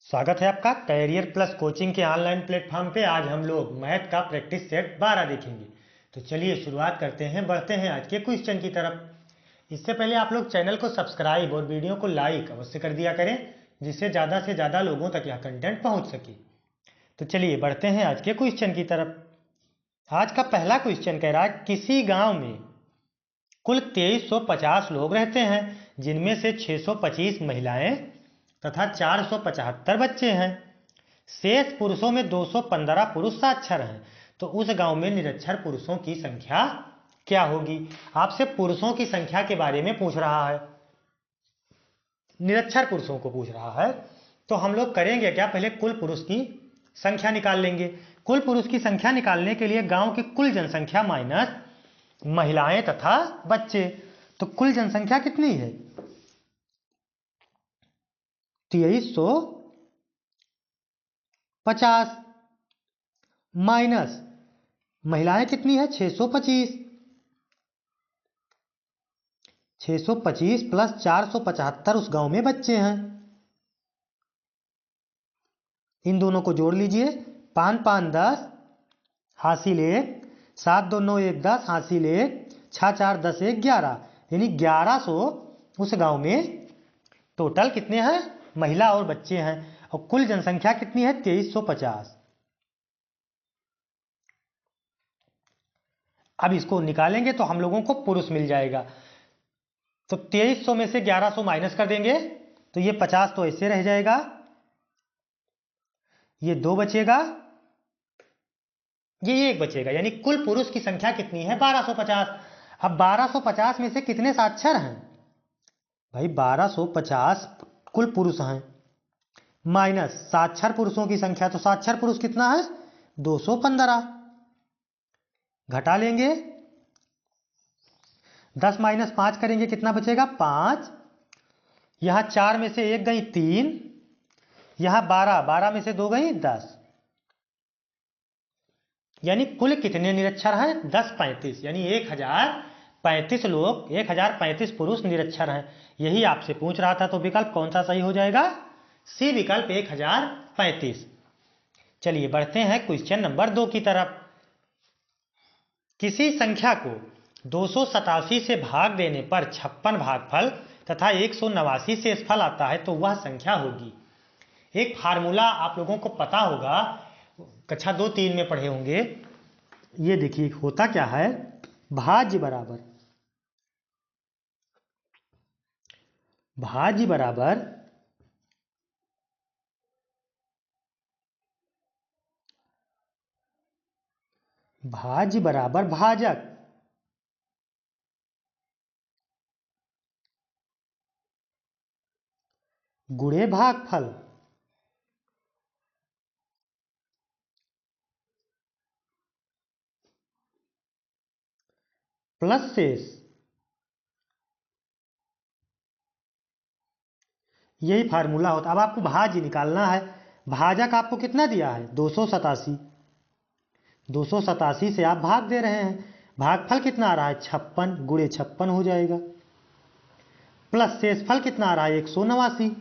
स्वागत है आपका कैरियर प्लस कोचिंग के ऑनलाइन प्लेटफॉर्म पे। आज हम लोग मैथ का प्रैक्टिस सेट 12 देखेंगे। तो चलिए शुरुआत करते हैं, बढ़ते हैं आज के क्वेश्चन की तरफ। इससे पहले आप लोग चैनल को सब्सक्राइब और वीडियो को लाइक अवश्य कर दिया करें, जिससे ज़्यादा से ज़्यादा लोगों तक यह कंटेंट पहुँच सके। तो चलिए बढ़ते हैं आज के क्वेश्चन की तरफ। आज का पहला क्वेश्चन कह रहा है किसी गाँव में कुल 2350 लोग रहते हैं, जिनमें से 625 महिलाएं तथा 475 बच्चे हैं। शेष पुरुषों में 215 पुरुष साक्षर हैं। तो उस गांव में निरक्षर पुरुषों की संख्या क्या होगी? आपसे पुरुषों की संख्या के बारे में पूछ रहा है, निरक्षर पुरुषों को पूछ रहा है। तो हम लोग करेंगे क्या, पहले कुल पुरुष की संख्या निकाल लेंगे। कुल पुरुष की संख्या निकालने के लिए गांव की कुल जनसंख्या माइनस महिलाएं तथा बच्चे। तो कुल जनसंख्या कितनी है? 2350 माइनस महिलाएं कितनी है? 625। 625 प्लस 475 उस गांव में बच्चे हैं। इन दोनों को जोड़ लीजिए। 5 5 10 हासिल 1, 7 2 9 1 10 हासिल 1, 6 4 10 1 11, यानी 1100 उस गांव में टोटल कितने हैं? महिला और बच्चे हैं। और कुल जनसंख्या कितनी है? 2350। अब इसको निकालेंगे तो हम लोगों को पुरुष मिल जाएगा। तो 2300 में से 1100 माइनस कर देंगे तो ये 50 तो ऐसे रह जाएगा, ये 2 बचेगा, ये 1 बचेगा, यानी कुल पुरुष की संख्या कितनी है? 1250। अब 1250 में से कितने साक्षर हैं? भाई 1250 कुल पुरुष हैं माइनस साक्षर पुरुषों की संख्या। तो साक्षर पुरुष कितना है? 215। घटा लेंगे, 10 माइनस 5 करेंगे, कितना बचेगा? 5। यहां 4 में से 1 गई 3, यहां 12 में से 2 गई 10, यानी कुल कितने निरक्षर हैं? 10 35, यानी 1035 लोग, 1035 पुरुष निरक्षर हैं। यही आपसे पूछ रहा था। तो विकल्प कौन सा सही हो जाएगा? सी विकल्प 1035। चलिए बढ़ते हैं क्वेश्चन नंबर 2 की तरफ। किसी संख्या को 287 से भाग देने पर 56 भागफल तथा 189 शेषफल आता है, तो वह संख्या होगी। एक फार्मूला आप लोगों को पता होगा, कक्षा 2 3 में पढ़े होंगे। ये देखिए होता क्या है, भाज्य बराबर भाजक गुणे भागफल प्लस शेष। यही फार्मूला होता है। अब आपको भाज्य निकालना है। भाजक आपको कितना दिया है? 287। 287 से आप भाग दे रहे हैं। भागफल कितना आ रहा है? 56 गुणे 56 हो जाएगा, प्लस शेषफल कितना आ रहा है? 189।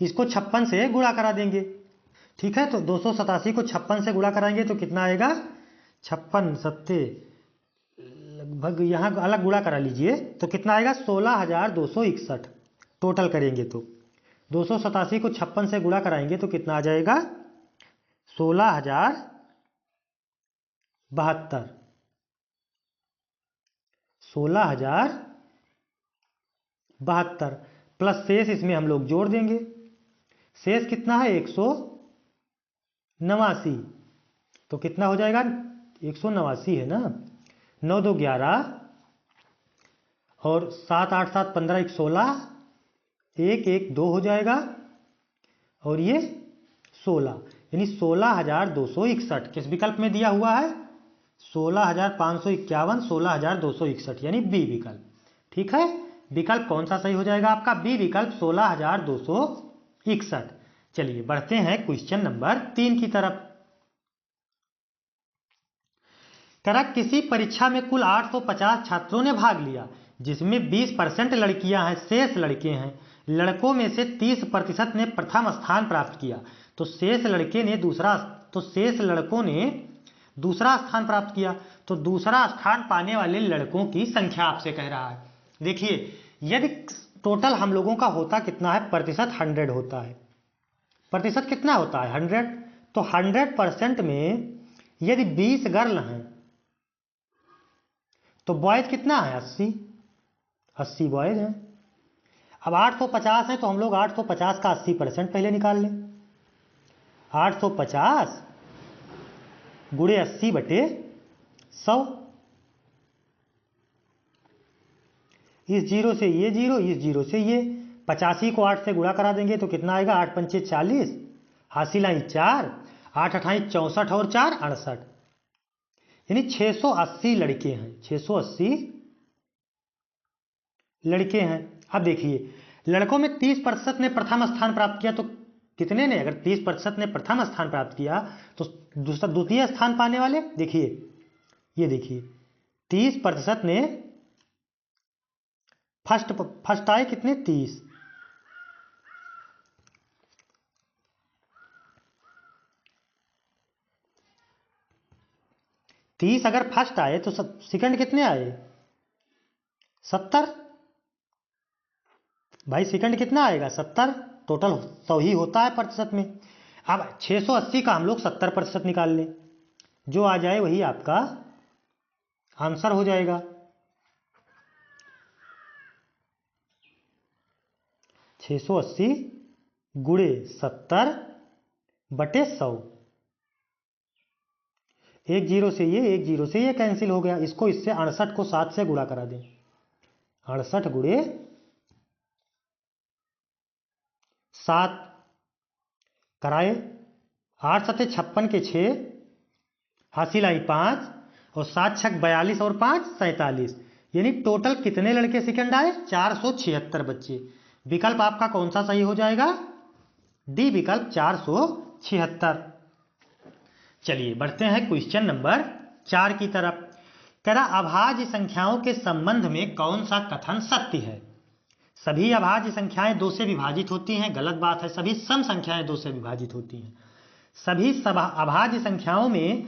इसको 56 से गुणा करा देंगे, ठीक है। तो 287 को 56 से गुणा कराएंगे तो कितना आएगा? 56 सत्ते लगभग, यहाँ अलग गुणा करा लीजिए तो कितना आएगा? 16,261 टोटल करेंगे तो 287 को 56 से गुणा कराएंगे तो कितना आ जाएगा? 16,072। 16,072 प्लस शेष इसमें हम लोग जोड़ देंगे। शेष कितना है? 189। तो कितना हो जाएगा? 189 है ना। 9 2 11 और 7 8 7 15 1 16, 1 1 2 हो जाएगा, और ये 16, यानी 16,261 किस विकल्प में दिया हुआ है? 16,551, 16,261, यानी बी विकल्प। ठीक है, विकल्प कौन सा सही हो जाएगा आपका? बी विकल्प 16,261। चलिए बढ़ते हैं क्वेश्चन नंबर 3 की तरफ। किसी परीक्षा में कुल 850 छात्रों ने भाग लिया, जिसमें 20% लड़कियां हैं, शेष लड़के हैं। लड़कों में से 30% ने प्रथम स्थान प्राप्त किया, तो शेष लड़कों ने दूसरा स्थान प्राप्त किया। तो दूसरा स्थान पाने वाले लड़कों की संख्या आपसे कह रहा है। देखिए, यदि टोटल हम लोगों का होता कितना है, प्रतिशत 100 होता है। प्रतिशत कितना होता है, 100। तो 100% में यदि 20 गर्ल हैं तो बॉयज कितना है, 80 बॉयज हैं। अब 850 है तो हम लोग 850 का 80% पहले निकाल लें। 850 गुणे 80/100। इस जीरो से ये जीरो, इस जीरो से ये 85 को 8 से गुणा करा देंगे तो कितना आएगा, 8 पंचे 40, हासिल आई 4, 8 अठाई 64 और 4 68, यानी 680 लड़के हैं। 680 लड़के हैं। अब देखिए, लड़कों में 30% ने प्रथम स्थान प्राप्त किया, तो कितने ने, अगर 30% ने प्रथम स्थान प्राप्त किया तो द्वितीय स्थान पाने वाले, देखिए ये देखिए 30% ने फर्स्ट आए कितने, 30। अगर फर्स्ट आए तो सेकंड कितने आए, 70। भाई सेकंड कितना आएगा, 70। टोटल 100 ही होता है प्रतिशत में। अब 680 का हम लोग 70% निकाल लें, जो आ जाए वही आपका आंसर हो जाएगा। 680 गुणे 70/100। एक जीरो से ये, एक जीरो से ये कैंसिल हो गया। इसको इससे 68 को 7 से गुणा करा दें। 68 गुणे 7 कराए, 8 सत्ते 56 के 6, हासिल आई 5, और 7 छक 42 और 5 47, यानी टोटल कितने लड़के सेकंड आए, 476 बच्चे। विकल्प आपका कौन सा सही हो जाएगा, डी विकल्प 476। चलिए बढ़ते हैं क्वेश्चन नंबर 4 की तरफ। कह रहा अभाज्य संख्याओं के संबंध में कौन सा कथन सत्य है। सभी अभाज्य संख्याएं 2 से विभाजित होती हैं, गलत बात है। सभी सम संख्याएं 2 से विभाजित होती हैं। सभी अभाज्य संख्याओं में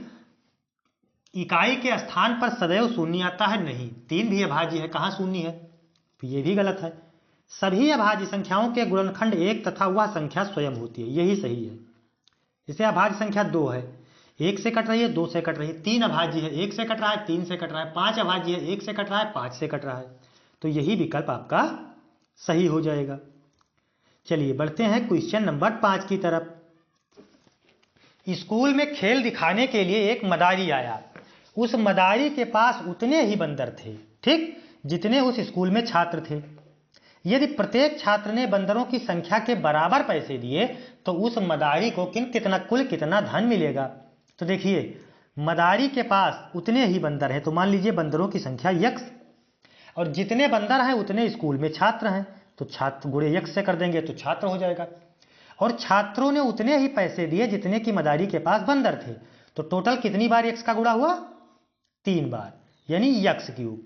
इकाई के स्थान पर सदैव शून्य आता है, नहीं। 3 भी अभाज्य है, कहां शून्य है, तो ये भी गलत है। सभी अभाज्य संख्याओं के गुणनखंड 1 तथा वह संख्या स्वयं होती है, यही सही है। इसे अभाज्य संख्या 2 है, 1 से कट रही है, 2 से कट रही है। 3 अभाज्य है, 1 से कट रहा है, 3 से कट रहा है। 5 अभाज्य है, 1 से कट रहा है, 5 से कट रहा है। तो यही विकल्प आपका सही हो जाएगा। चलिए बढ़ते हैं क्वेश्चन नंबर 5 की तरफ। स्कूल में खेल दिखाने के लिए एक मदारी आया। उस मदारी के पास उतने ही बंदर थे, ठीक, जितने उस स्कूल में छात्र थे। यदि प्रत्येक छात्र ने बंदरों की संख्या के बराबर पैसे दिए तो उस मदारी को कुल कितना धन मिलेगा। तो देखिए, मदारी के पास उतने ही बंदर हैं, तो मान लीजिए बंदरों की संख्या यक्स, और जितने बंदर हैं उतने स्कूल में छात्र हैं, तो छात्र गुणे यक्स से कर देंगे तो छात्र हो जाएगा। और छात्रों ने उतने ही पैसे दिए जितने की मदारी के पास बंदर थे, तो टोटल कितनी बार यक्स का गुणा हुआ, 3 बार, यानी यक्स क्यूब।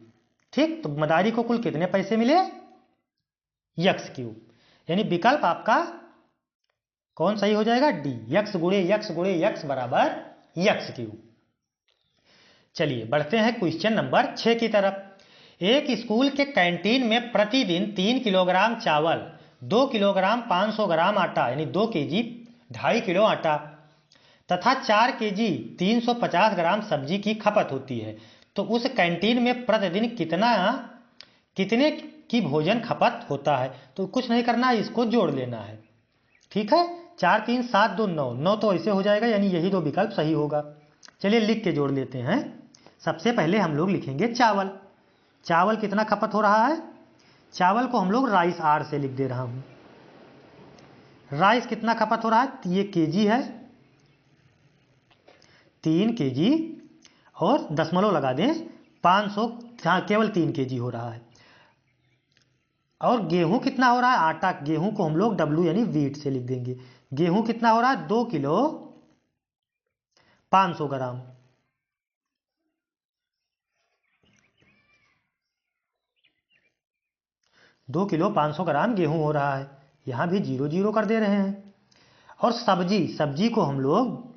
ठीक, तो मदारी को कुल कितने पैसे मिले, यक्स क्यूब। यानी विकल्प आपका कौन सही हो जाएगा, डी, यक्स गुणे यक्स बराबर यक्स क्यूब। चलिए बढ़ते हैं क्वेश्चन नंबर 6 की तरफ। एक स्कूल के कैंटीन में प्रतिदिन 3 किलोग्राम चावल, 2 किलोग्राम 500 ग्राम आटा, यानी 2 केजी 2.5 किलो आटा, तथा 4 केजी 350 ग्राम सब्जी की खपत होती है। तो उस कैंटीन में प्रतिदिन कितने की भोजन खपत होता है। तो कुछ नहीं करना है, इसको जोड़ लेना है। ठीक है, 4 3 7 2 9, 9 तो ऐसे हो जाएगा, यानी यही 2 विकल्प सही होगा। चलिए लिख के जोड़ लेते हैं। सबसे पहले हम लोग लिखेंगे चावल। चावल कितना खपत हो रहा है, चावल को हम लोग राइस आर से लिख दे रहा हूं। राइस कितना खपत हो रहा है, ये केजी है, 3 केजी, और दशमलव लगा दें 500, केवल 3 केजी हो रहा है। और गेहूं कितना हो रहा है, आटा, गेहूं को हम लोग डब्ल्यू यानी वीट से लिख देंगे। गेहूं कितना हो रहा है, 2 किलो 500 ग्राम। 2 किलो 500 ग्राम गेहूं हो रहा है। यहाँ भी 0 0 कर दे रहे हैं। और सब्जी को हम लोग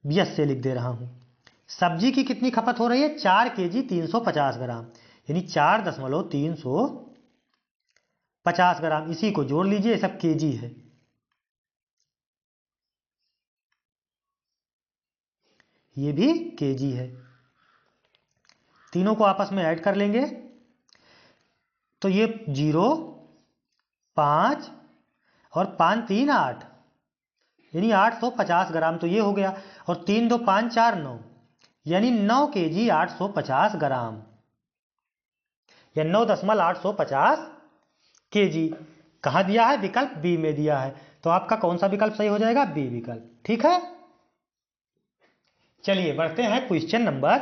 यस से लिख दे रहा हूं। सब्जी की कितनी खपत हो रही है? 4 केजी 350 ग्राम, यानी 4.350 ग्राम। इसी को जोड़ लीजिए, ये सब केजी है। ये भी केजी है। तीनों को आपस में ऐड कर लेंगे तो ये 0, 5 और 5 3 8, यानी 850 ग्राम तो ये हो गया। और 3 2 5 4 9, यानी 9 केजी 850 ग्राम, या 9.850 केजी। कहाँ दिया है? विकल्प बी में दिया है। तो आपका कौन सा विकल्प सही हो जाएगा? बी विकल्प। ठीक है, चलिए बढ़ते हैं क्वेश्चन नंबर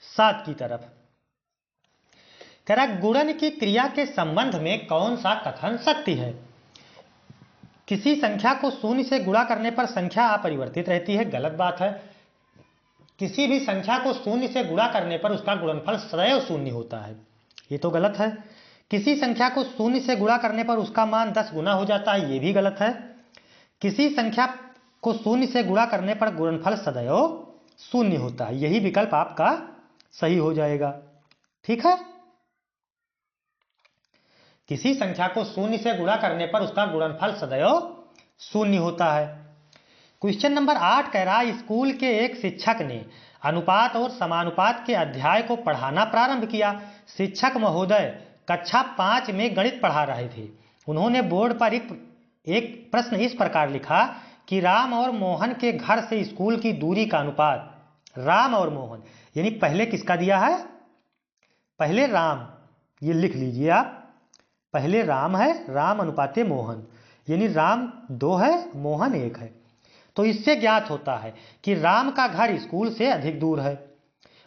7 की तरफ। कह रहा गुणन की क्रिया के संबंध में कौन सा कथन सत्य है? किसी संख्या को शून्य से गुणा करने पर संख्या अपरिवर्तित रहती है, गलत बात है। किसी भी संख्या को शून्य से गुणा करने पर उसका गुणनफल सदैव शून्य होता है, ये तो गलत है। किसी संख्या को शून्य से गुणा करने पर उसका मान 10 गुना हो जाता है, ये भी गलत है। किसी संख्या को शून्य से गुणा करने पर गुणनफल सदैव शून्य होता है, यही विकल्प आपका सही हो जाएगा। ठीक है, किसी संख्या को शून्य से गुणा करने पर उसका गुणनफल सदैव शून्य होता है। क्वेश्चन नंबर 8 कह रहा है स्कूल के एक शिक्षक ने अनुपात और समानुपात के अध्याय को पढ़ाना प्रारंभ किया। शिक्षक महोदय कक्षा 5 में गणित पढ़ा रहे थे। उन्होंने बोर्ड पर एक प्रश्न इस प्रकार लिखा कि राम और मोहन के घर से स्कूल की दूरी का अनुपात। राम और मोहन, यानी पहले किसका दिया है? पहले राम, ये लिख लीजिए आप। पहले राम है, राम अनुपाते मोहन, यानी राम 2 है, मोहन 1 है। तो इससे ज्ञात होता है कि राम का घर स्कूल से अधिक दूर है,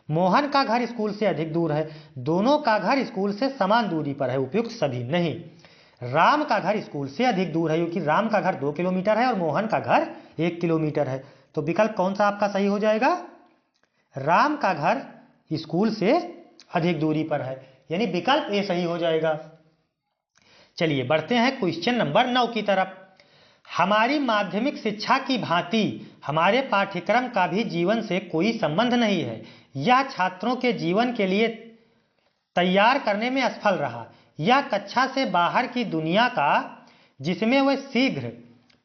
मोहन का घर स्कूल से अधिक दूर है। दोनों का घर स्कूल से समान दूरी पर है, उपयुक्त सभी नहीं। राम का घर स्कूल से अधिक दूर है क्योंकि राम का घर 2 किलोमीटर है और मोहन का घर 1 किलोमीटर है। तो विकल्प कौन सा आपका सही हो जाएगा? राम का घर स्कूल से अधिक दूरी पर है, यानी विकल्प ए सही हो जाएगा। चलिए बढ़ते हैं क्वेश्चन नंबर 9 की तरफ। हमारी माध्यमिक शिक्षा की भांति हमारे पाठ्यक्रम का भी जीवन से कोई संबंध नहीं है। यह छात्रों के जीवन के लिए तैयार करने में असफल रहा। यह कक्षा से बाहर की दुनिया का जिसमें वे शीघ्र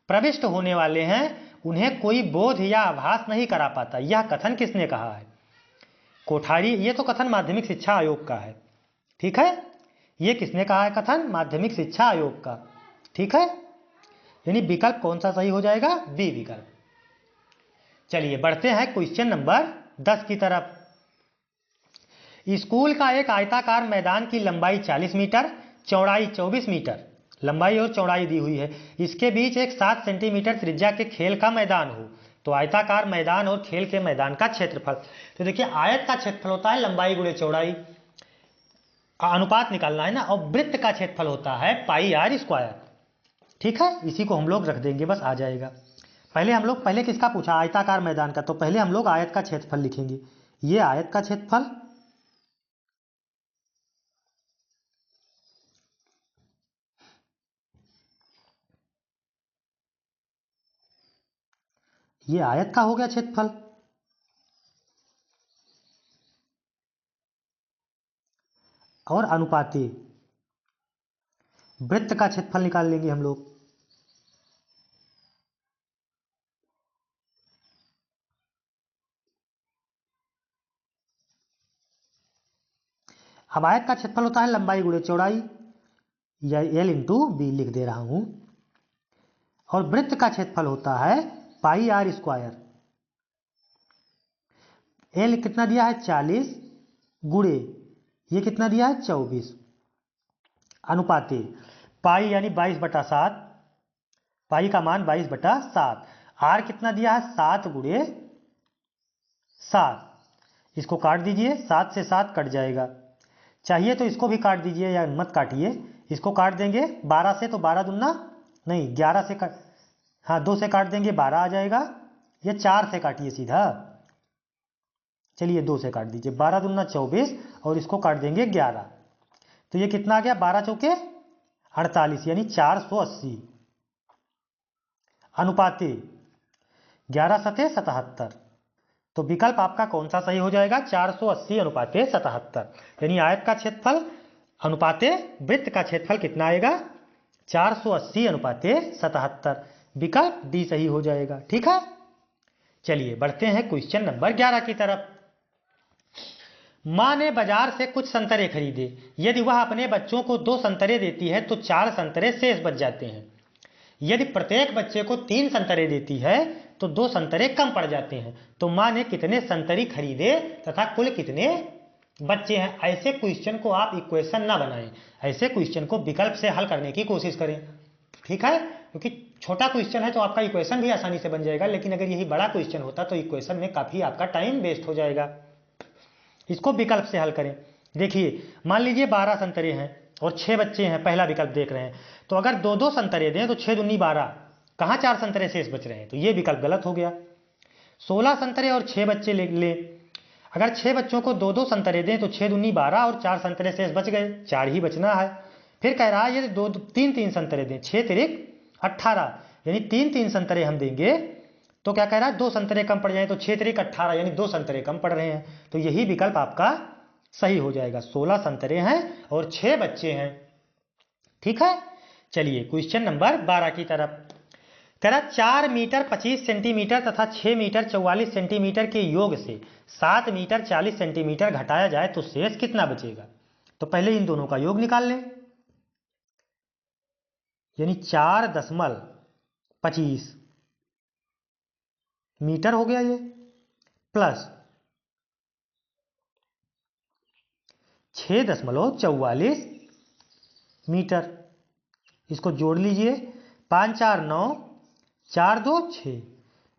प्रविष्ट होने वाले हैं उन्हें कोई बोध या आभास नहीं करा पाता। यह कथन किसने कहा है? कोठारी। ये तो कथन माध्यमिक शिक्षा आयोग का है। ठीक है, ये किसने कहा है कथन? माध्यमिक शिक्षा आयोग का। ठीक है, यानी विकल्प कौन सा सही हो जाएगा? बी विकल्प। चलिए बढ़ते हैं क्वेश्चन नंबर 10 की तरफ। स्कूल का एक आयताकार मैदान की लंबाई 40 मीटर, चौड़ाई 24 मीटर, लंबाई और चौड़ाई दी हुई है। इसके बीच एक 7 सेंटीमीटर त्रिज्या के खेल का मैदान हो तो आयताकार मैदान और खेल के मैदान का क्षेत्रफल। तो देखिए आयत का क्षेत्रफल होता है लंबाई गुणे चौड़ाई, अनुपात निकालना है ना, और वृत्त का क्षेत्रफल होता है पाई आर स्क्वायर। ठीक है, इसी को हम लोग रख देंगे, बस आ जाएगा। पहले किसका पूछा? आयताकार मैदान का, तो पहले हम लोग आयत का क्षेत्रफल लिखेंगे। ये आयत का क्षेत्रफल, ये आयत का हो गया क्षेत्रफल, और अनुपाती वृत्त का क्षेत्रफल निकाल लेंगे हम लोग। अब आयत का क्षेत्रफल होता है लंबाई गुणे चौड़ाई, या एल इंटू बी लिख दे रहा हूं, और वृत्त का क्षेत्रफल होता है पाई आर स्क्वायर। एल कितना दिया है? 40 गुणे ये कितना दिया है? 24, अनुपाते पाई यानी 22/7, पाई का मान 22/7। आर कितना दिया है? 7 गुणे 7। इसको काट दीजिए, 7 से 7 कट जाएगा। चाहिए तो इसको भी काट दीजिए या मत काटिए, इसको काट देंगे 12 से, तो 12 दूना नहीं 11 से काट, हाँ 2 से काट देंगे 12 आ जाएगा, या 4 से काटिए सीधा। चलिए 2 से काट दीजिए, 12 दूना 24 और इसको काट देंगे 11। तो ये कितना आ गया, 12 चौके 48 यानी 480 अनुपाते 11 सते 77। तो विकल्प आपका कौन सा सही हो जाएगा, 480 अनुपाते 77। यानी आयत का क्षेत्रफल अनुपाते वृत्त का क्षेत्रफल कितना आएगा, 480 अनुपाते 77। विकल्प डी सही हो जाएगा। ठीक है, चलिए बढ़ते हैं क्वेश्चन नंबर 11 की तरफ। मां ने बाजार से कुछ संतरे खरीदे। यदि वह अपने बच्चों को 2 संतरे देती है तो 4 संतरे शेष बच जाते हैं। यदि प्रत्येक बच्चे को 3 संतरे देती है तो 2 संतरे कम पड़ जाते हैं। तो मां ने कितने संतरे खरीदे तथा कुल कितने बच्चे हैं। ऐसे क्वेश्चन को आप इक्वेशन ना बनाएं, ऐसे क्वेश्चन को विकल्प से हल करने की कोशिश करें। ठीक है, क्योंकि छोटा क्वेश्चन है तो आपका इक्वेशन भी आसानी से बन जाएगा, लेकिन अगर यही बड़ा क्वेश्चन होता तो इक्वेशन में काफी आपका टाइम वेस्ट हो जाएगा। इसको विकल्प से हल करें। देखिए, मान लीजिए 12 संतरे हैं और 6 बच्चे हैं, पहला विकल्प देख रहे हैं। तो अगर 2-2 संतरे दें तो 6 दूनी 12, कहाँ 4 संतरे शेष बच रहे हैं, तो ये विकल्प गलत हो गया। 16 संतरे और 6 बच्चे ले, अगर 6 बच्चों को 2-2 संतरे दें तो 6 दूनी 12 और 4 संतरे शेष बच गए, 4 ही बचना है। फिर कह रहा है यदि 3-3 संतरे दें, 6 तिरिक 18 यानी 3-3 संतरे हम देंगे तो क्या कह रहा है, 2 संतरे कम पड़ जाए, तो 6 तिरिक 18 यानी 2 संतरे कम पड़ रहे हैं। तो यही विकल्प आपका सही हो जाएगा। 16 संतरे हैं और 6 बच्चे हैं। ठीक है, चलिए क्वेश्चन नंबर 12 की तरफ। कह रहा 4 मीटर 25 सेंटीमीटर तथा 6 मीटर 44 सेंटीमीटर के योग से 7 मीटर 40 सेंटीमीटर घटाया जाए तो शेष कितना बचेगा। तो पहले इन दोनों का योग निकाल लें, यानी 4.25 मीटर हो गया ये, प्लस 6.44 मीटर, इसको जोड़ लीजिए, 5 4 9, 4 2 6,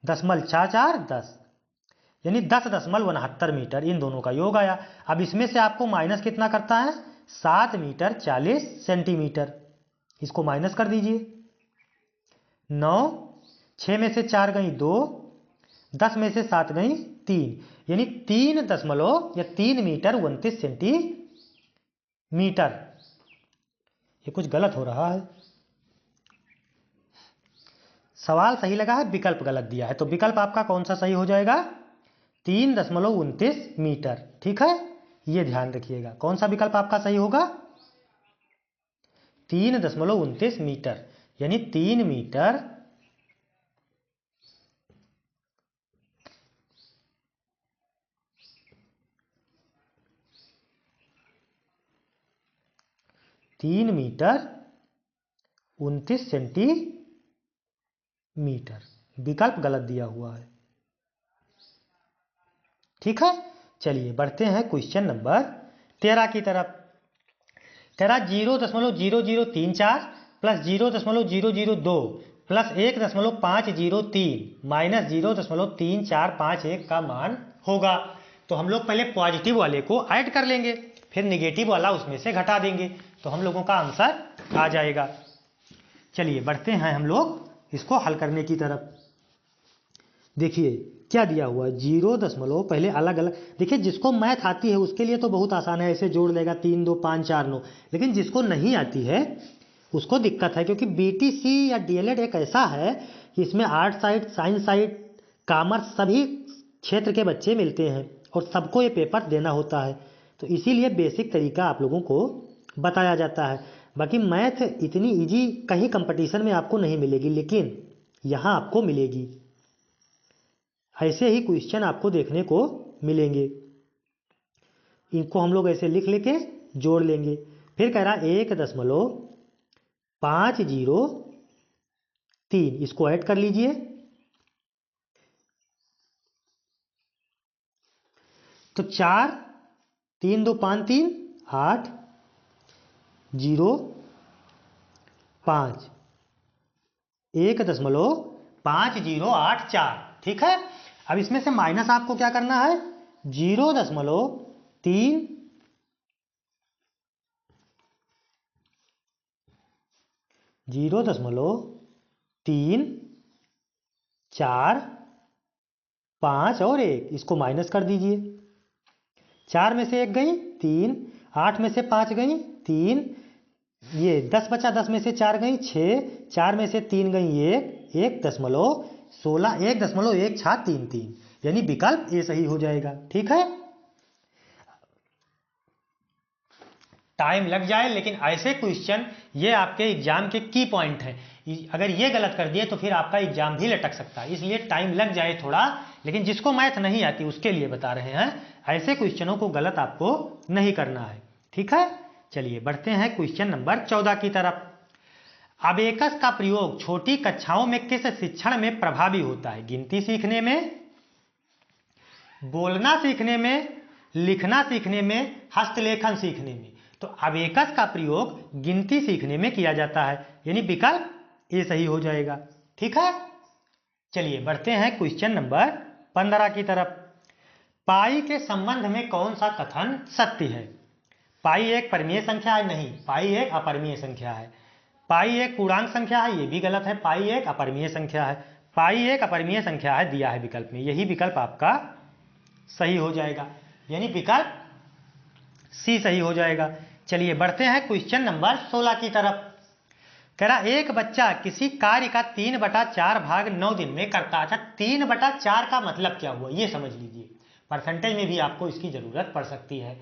10 10 यानी 10.69 मीटर इन दोनों का योग आया। अब इसमें से आपको माइनस कितना करता है, 7 मीटर 40 सेंटीमीटर, इसको माइनस कर दीजिए। 9, 6 में से 4 गई 2, 10 में से 7 गई 3, यानी 3 मीटर 29 सेंटीमीटर। ये कुछ गलत हो रहा है, सवाल सही लगा है, विकल्प गलत दिया है। तो विकल्प आपका कौन सा सही हो जाएगा, 3.29 मीटर। ठीक है, ये ध्यान रखिएगा, कौन सा विकल्प आपका सही होगा, 3.29 मीटर, यानी 3 मीटर 29 सेंटीमीटर। विकल्प गलत दिया हुआ है। ठीक है, चलिए बढ़ते हैं क्वेश्चन नंबर 13 की तरफ। कह रहा 0.0034 प्लस 0.0002 प्लस 1.503 माइनस 0.3451 का मान होगा। तो हम लोग पहले पॉजिटिव वाले को ऐड कर लेंगे, फिर निगेटिव वाला उसमें से घटा देंगे, तो हम लोगों का आंसर आ जाएगा। चलिए बढ़ते हैं हम लोग इसको हल करने की तरफ। देखिए क्या दिया हुआ है, 0 पहले अलग अलग, देखिए जिसको मैथ आती है उसके लिए तो बहुत आसान है, ऐसे जोड़ लेगा 3 2 5 4 9, लेकिन जिसको नहीं आती है उसको दिक्कत है, क्योंकि बीटीसी या डीएलएड एक ऐसा है कि इसमें art side, science side, commerce सभी क्षेत्र के बच्चे मिलते हैं और सबको ये पेपर देना होता है। तो इसीलिए बेसिक तरीका आप लोगों को बताया जाता है। बाकी मैथ इतनी इजी कहीं कंपटीशन में आपको नहीं मिलेगी, लेकिन यहाँ आपको मिलेगी। ऐसे ही क्वेश्चन आपको देखने को मिलेंगे, इनको हम लोग ऐसे लिख लेके जोड़ लेंगे। फिर कह रहा 1.503, इसको ऐड कर लीजिए, तो 4 3 2 5 3 8 0 5 1.5084। ठीक है, अब इसमें से माइनस आपको क्या करना है, 0.3 4 5 और 1, इसको माइनस कर दीजिए। 4 में से 1 गई 3, 8 में से 5 गई 3, ये 10 बचा, 10 में से 4 गई 6, 4 में से 3 गई 1, 1.16, 1.163, यानी विकल्प ए सही हो जाएगा। ठीक है, टाइम लग जाए, लेकिन ऐसे क्वेश्चन ये आपके एग्जाम के की पॉइंट हैं। अगर ये गलत कर दिए तो फिर आपका एग्जाम भी लटक सकता है, इसलिए टाइम लग जाए थोड़ा, लेकिन जिसको मैथ नहीं आती उसके लिए बता रहे हैं, ऐसे क्वेश्चनों को गलत आपको नहीं करना है। ठीक है, चलिए बढ़ते हैं क्वेश्चन नंबर 14 की तरफ। अबेकस का प्रयोग छोटी कक्षाओं में किस शिक्षण में प्रभावी होता है? गिनती सीखने में, बोलना सीखने में, लिखना सीखने में, हस्तलेखन सीखने में। तो अबेकस का प्रयोग गिनती सीखने में किया जाता है, यानी विकल्प ए सही हो जाएगा। ठीक है, चलिए बढ़ते हैं क्वेश्चन नंबर 15 की तरफ। पाई के संबंध में कौन सा कथन सत्य है? पाई एक परिमेय संख्या है? नहीं, पाई एक अपरिमेय संख्या है। पाई एक पूर्णांक संख्या है? ये भी गलत है, पाई एक अपरिमेय संख्या है। पाई एक अपरिमेय संख्या है, दिया है विकल्प में, यही विकल्प आपका सही हो जाएगा, यानी विकल्प सी सही हो जाएगा। चलिए बढ़ते हैं क्वेश्चन नंबर 16 की तरफ। कह रहा एक बच्चा किसी कार्य का 3/4 भाग 9 दिन में करता है। अच्छा, 3/4 का मतलब क्या हुआ ये समझ लीजिए, परसेंटेज में भी आपको इसकी जरूरत पड़ सकती है।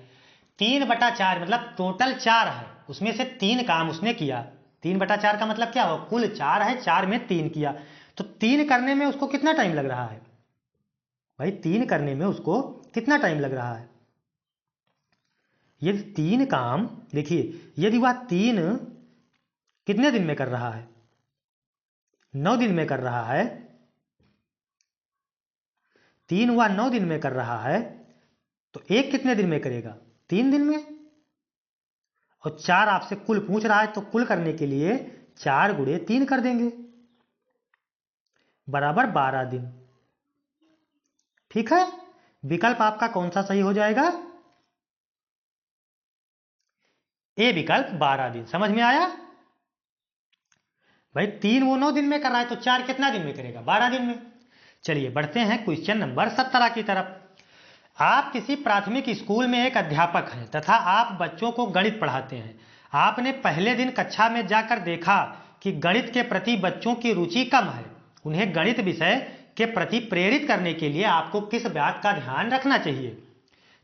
3/4 मतलब टोटल 4 है, उसमें से 3 काम उसने किया। 3/4 का मतलब क्या हो, कुल 4 है, 4 में 3 किया, तो 3 करने में उसको कितना टाइम लग रहा है भाई? 3 करने में उसको कितना टाइम लग रहा है? यदि 3 काम, देखिए यदि वह 3 कितने दिन में कर रहा है? 9 दिन में कर रहा है। 3 वह 9 दिन में कर रहा है, तो 1 कितने दिन में करेगा? 3 दिन में। और 4 आपसे कुल पूछ रहा है, तो कुल करने के लिए 4 गुणे 3 कर देंगे, बराबर 12 दिन। ठीक है, विकल्प आपका कौन सा सही हो जाएगा? ए विकल्प 12 दिन। समझ में आया भाई? 3 वो 9 दिन में कर रहा है, तो 4 कितना दिन में करेगा? 12 दिन में। चलिए बढ़ते हैं क्वेश्चन नंबर 17 की तरफ। आप किसी प्राथमिक स्कूल में एक अध्यापक हैं तथा आप बच्चों को गणित पढ़ाते हैं। आपने पहले दिन कक्षा में जाकर देखा कि गणित के प्रति बच्चों की रुचि कम है। उन्हें गणित विषय के प्रति प्रेरित करने के लिए आपको किस बात का ध्यान रखना चाहिए?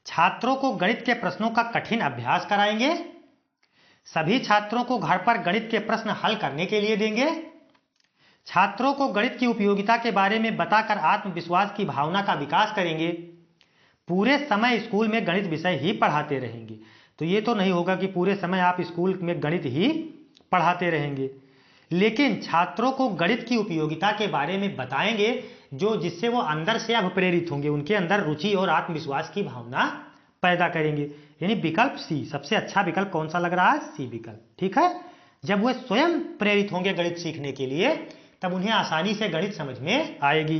छात्रों को गणित के प्रश्नों का कठिन अभ्यास कराएंगे, सभी छात्रों को घर पर गणित के प्रश्न हल करने के लिए देंगे, छात्रों को गणित की उपयोगिता के बारे में बताकर आत्मविश्वास की भावना का विकास करेंगे, पूरे समय स्कूल में गणित विषय ही पढ़ाते रहेंगे। तो ये तो नहीं होगा कि पूरे समय आप स्कूल में गणित ही पढ़ाते रहेंगे, लेकिन छात्रों को गणित की उपयोगिता के बारे में बताएंगे, जो जिससे वो अंदर से अब प्रेरित होंगे, उनके अंदर रुचि और आत्मविश्वास की भावना पैदा करेंगे, यानी विकल्प सी सबसे अच्छा विकल्प कौन सा लग रहा है? सी विकल्प। ठीक है, जब वे स्वयं प्रेरित होंगे गणित सीखने के लिए, तब उन्हें आसानी से गणित समझ में आएगी।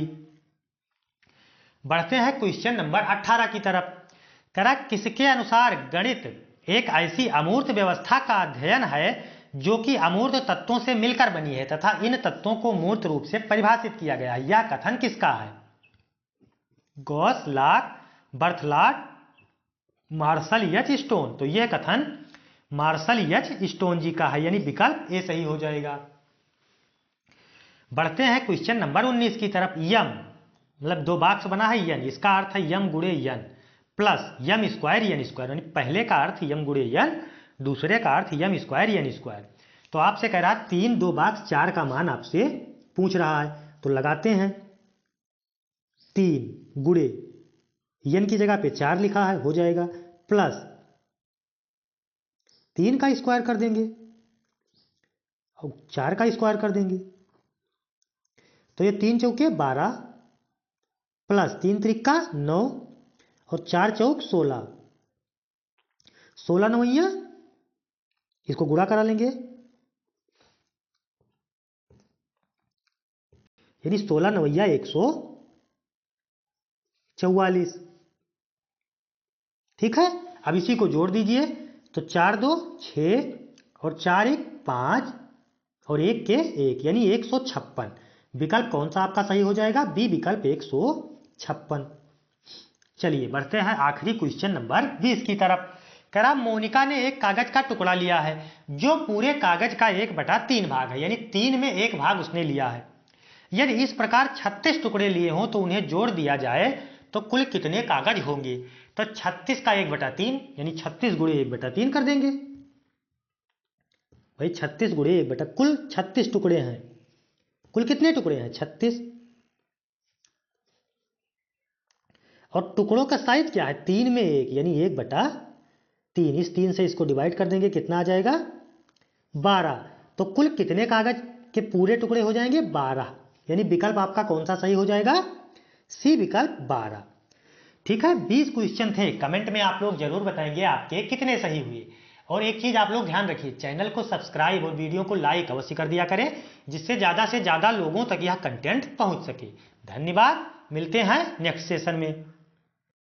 बढ़ते हैं क्वेश्चन नंबर 18 की तरफ। करा किसके अनुसार गणित एक ऐसी अमूर्त व्यवस्था का अध्ययन है जो कि अमूर्त तत्वों से मिलकर बनी है तथा इन तत्वों को मूर्त रूप से परिभाषित किया गया है? यह कथन किसका है? Gauss, Locke, Barthelot, Marshall H Stone. तो यह कथन मार्शल एच स्टोन जी का है, यानी विकल्प ए सही हो जाएगा। बढ़ते हैं क्वेश्चन नंबर 19 की तरफ। यम मतलब 2 बॉक्स बना है यन, इसका अर्थ है यम गुणे यन प्लस यम स्क्वायर यन स्क्वायर, यानी पहले का अर्थ यम गुणे यन, दूसरे का अर्थ यम स्क्वायर यन स्क्वायर। तो आपसे कह रहा है 3 2 बॉक्स 4 का मान आपसे पूछ रहा है, तो लगाते हैं 3 गुणे यन की जगह पे 4 लिखा है, हो जाएगा, प्लस 3 का स्क्वायर कर देंगे और 4 का स्क्वायर कर देंगे, तो ये 3 चौके 12 प्लस 3 त्रिका 9 और 4 चौक 16, 16 नवैया, इसको गुणा करा लेंगे, यानी 16 नवैया 144। ठीक है, अब इसी को जोड़ दीजिए, तो 4 2 6 और 4 1 5 और 1 के 1, यानी 156। विकल्प कौन सा आपका सही हो जाएगा? बी विकल्प 156। चलिए बढ़ते हैं आखिरी क्वेश्चन नंबर 20 की तरफ। कह रहा मोनिका ने एक कागज का टुकड़ा लिया है जो पूरे कागज का 1/3 भाग है, यानी 3 में 1 भाग उसने लिया है। यदि इस प्रकार 36 टुकड़े लिए हों तो उन्हें जोड़ दिया जाए तो कुल कितने कागज होंगे। तो 36 का 1/3 यानी 36 गुणे 1/3 कर देंगे भाई। 36 गुणे 1 कुल 36 टुकड़े हैं। कुल कितने टुकड़े हैं? 36। और टुकड़ों का साइज क्या है? 3 में 1 यानी 1/3। इस 3 से इसको डिवाइड कर देंगे, कितना आ जाएगा? 12। तो कुल कितने कागज के पूरे टुकड़े हो जाएंगे? 12। यानी विकल्प आपका कौन सा सही हो जाएगा? सी विकल्प 12। ठीक है, 20 क्वेश्चन थे। कमेंट में आप लोग जरूर बताएंगे आपके कितने सही हुए। और एक चीज आप लोग ध्यान रखिए, चैनल को सब्सक्राइब और वीडियो को लाइक अवश्य कर दिया करें, जिससे ज्यादा से ज्यादा लोगों तक यह कंटेंट पहुंच सके। धन्यवाद, मिलते हैं नेक्स्ट सेशन में।